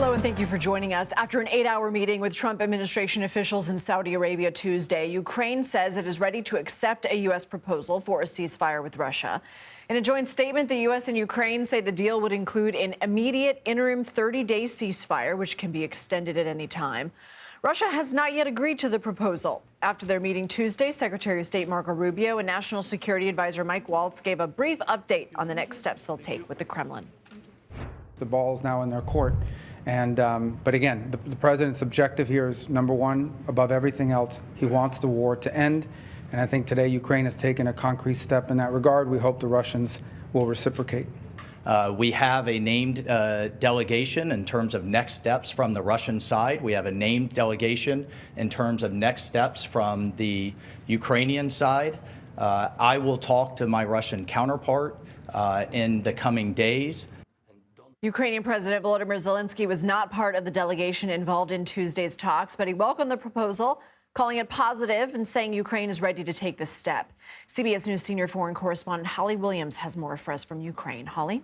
Hello and thank you for joining us. After an 8-hour meeting with Trump administration officials in Saudi Arabia Tuesday, Ukraine says it is ready to accept a U.S. proposal for a ceasefire with Russia. In a joint statement, the U.S. and Ukraine say the deal would include an immediate interim 30-day ceasefire, which can be extended at any time. Russia has not yet agreed to the proposal. After their meeting Tuesday, Secretary of State Marco Rubio and National Security Advisor Mike Waltz gave a brief update on the next steps they'll take with the Kremlin. The ball's now in their court. But again, the president's objective here is, number one, above everything else, he wants the war to end. And I think today Ukraine has taken a concrete step in that regard. We hope the Russians will reciprocate. We have a named delegation in terms of next steps from the Russian side. We have a named delegation in terms of next steps from the Ukrainian side. I will talk to my Russian counterpart in the coming days. Ukrainian President Volodymyr Zelensky was not part of the delegation involved in Tuesday's talks, but he welcomed the proposal, calling it positive and saying Ukraine is ready to take this step. CBS News senior foreign correspondent Holly Williams has more for us from Ukraine. Holly?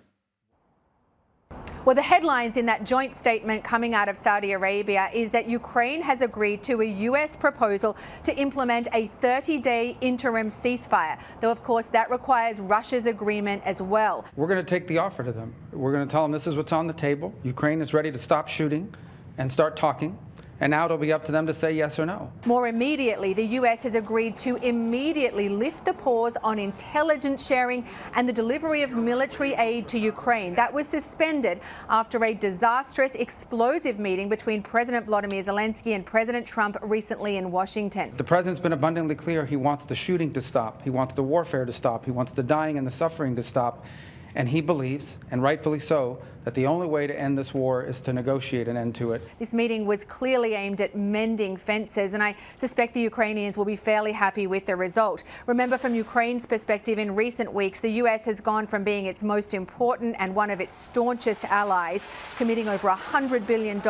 Well, the headlines in that joint statement coming out of Saudi Arabia is that Ukraine has agreed to a U.S. proposal to implement a 30-day interim ceasefire, though, of course, that requires Russia's agreement as well. We're going to take the offer to them. We're going to tell them this is what's on the table. Ukraine is ready to stop shooting and start talking. And now it'll be up to them to say yes or no. More immediately, the U.S. has agreed to immediately lift the pause on intelligence sharing and the delivery of military aid to Ukraine. That was suspended after a disastrous, explosive meeting between President Volodymyr Zelensky and President Trump recently in Washington. The president's been abundantly clear. He wants the shooting to stop. He wants the warfare to stop. He wants the dying and the suffering to stop. And he believes, and rightfully so, that the only way to end this war is to negotiate an end to it. This meeting was clearly aimed at mending fences, and I suspect the Ukrainians will be fairly happy with the result. Remember, from Ukraine's perspective, in recent weeks, the U.S. has gone from being its most important and one of its staunchest allies, committing over $100 billion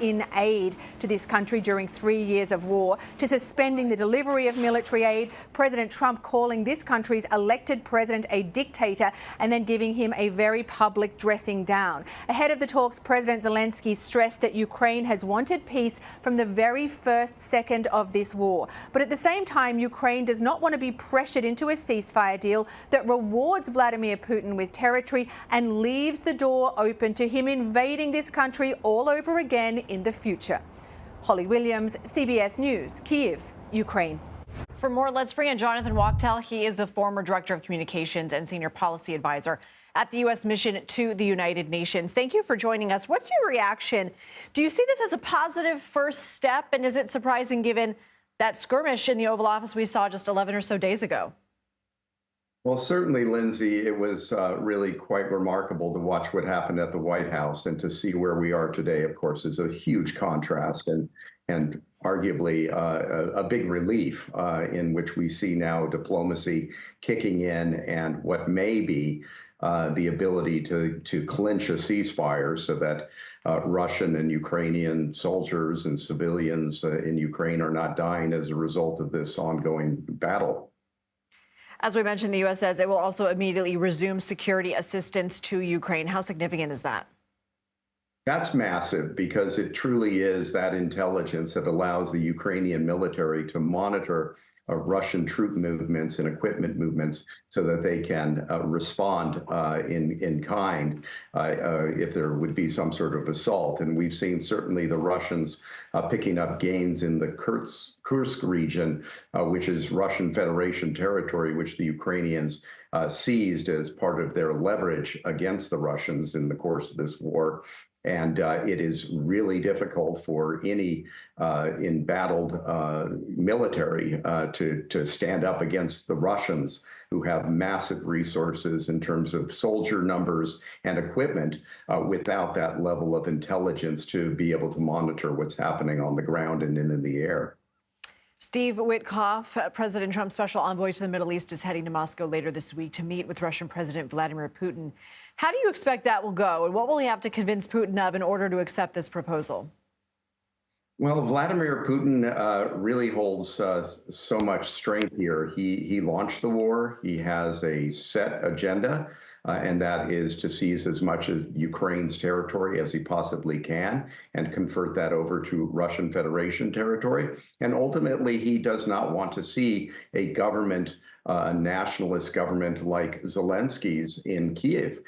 in aid to this country during 3 years of war, to suspending the delivery of military aid, President Trump calling this country's elected president a dictator, and then giving him a very public dressing down. Ahead of the talks, President Zelensky stressed that Ukraine has wanted peace from the very first second of this war. But at the same time, Ukraine does not want to be pressured into a ceasefire deal that rewards Vladimir Putin with territory and leaves the door open to him invading this country all over again in the future. Holly Williams, CBS News, Kyiv, Ukraine. For more, let's bring in Jonathan Wachtel. He is the former Director of Communications and Senior Policy Advisor at the U.S. mission to the United Nations. Thank you for joining us. What's your reaction? Do you see this as a positive first step? And is it surprising given that skirmish in the Oval Office we saw just 11 or so days ago? Well, certainly, Lindsay, it was really quite remarkable to watch what happened at the White House, and to see where we are today, of course, is a huge contrast and arguably a big relief in which we see now diplomacy kicking in and what may be the ability to clinch a ceasefire so that Russian and Ukrainian soldiers and civilians in Ukraine are not dying as a result of this ongoing battle. As we mentioned, the U.S. says it will also immediately resume security assistance to Ukraine. How significant is that? That's massive, because it truly is that intelligence that allows the Ukrainian military to monitor Russian troop movements and equipment movements so that they can respond in kind if there would be some sort of assault. And we've seen certainly the Russians picking up gains in the Kursk region, which is Russian Federation territory, which the Ukrainians seized as part of their leverage against the Russians in the course of this war. And it is really difficult for any embattled military to stand up against the Russians, who have massive resources in terms of soldier numbers and equipment, without that level of intelligence to be able to monitor what's happening on the ground and in the air. Steve Witkoff, President Trump's special envoy to the Middle East, is heading to Moscow later this week to meet with Russian President Vladimir Putin. How do you expect that will go, and what will he have to convince Putin of in order to accept this proposal? Well, Vladimir Putin really holds so much strength here. He launched the war. He has a set agenda. and that is to seize as much of Ukraine's territory as he possibly can and convert that over to Russian Federation territory. And ultimately, he does not want to see a government, a nationalist government like Zelensky's in Kiev,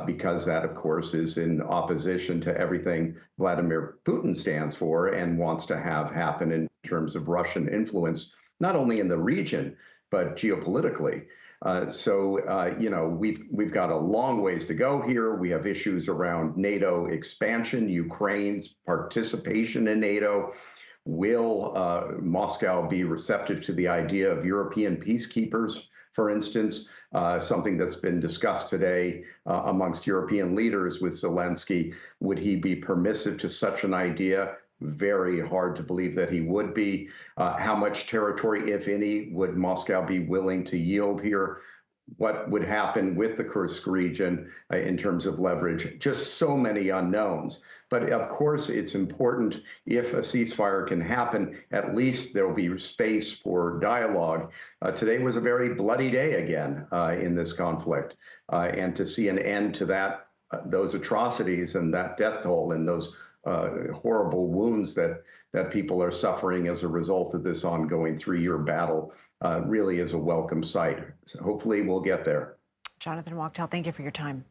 because that, of course, is in opposition to everything Vladimir Putin stands for and wants to have happen in terms of Russian influence, not only in the region, but geopolitically. You know, we've got a long ways to go here. We have issues around NATO expansion, Ukraine's participation in NATO. Will Moscow be receptive to the idea of European peacekeepers, for instance, something that's been discussed today amongst European leaders with Zelensky? Would he be permissive to such an idea? Very hard to believe that he would be. How much territory, if any, would Moscow be willing to yield here? What would happen with the Kursk region in terms of leverage? Just so many unknowns. But of course, it's important if a ceasefire can happen, at least there'll be space for dialogue. Today was a very bloody day again in this conflict. And to see an end to that, those atrocities and that death toll and those horrible wounds that people are suffering as a result of this ongoing 3-year battle really is a welcome sight. So hopefully we'll get there. Jonathan Wachtel, thank you for your time.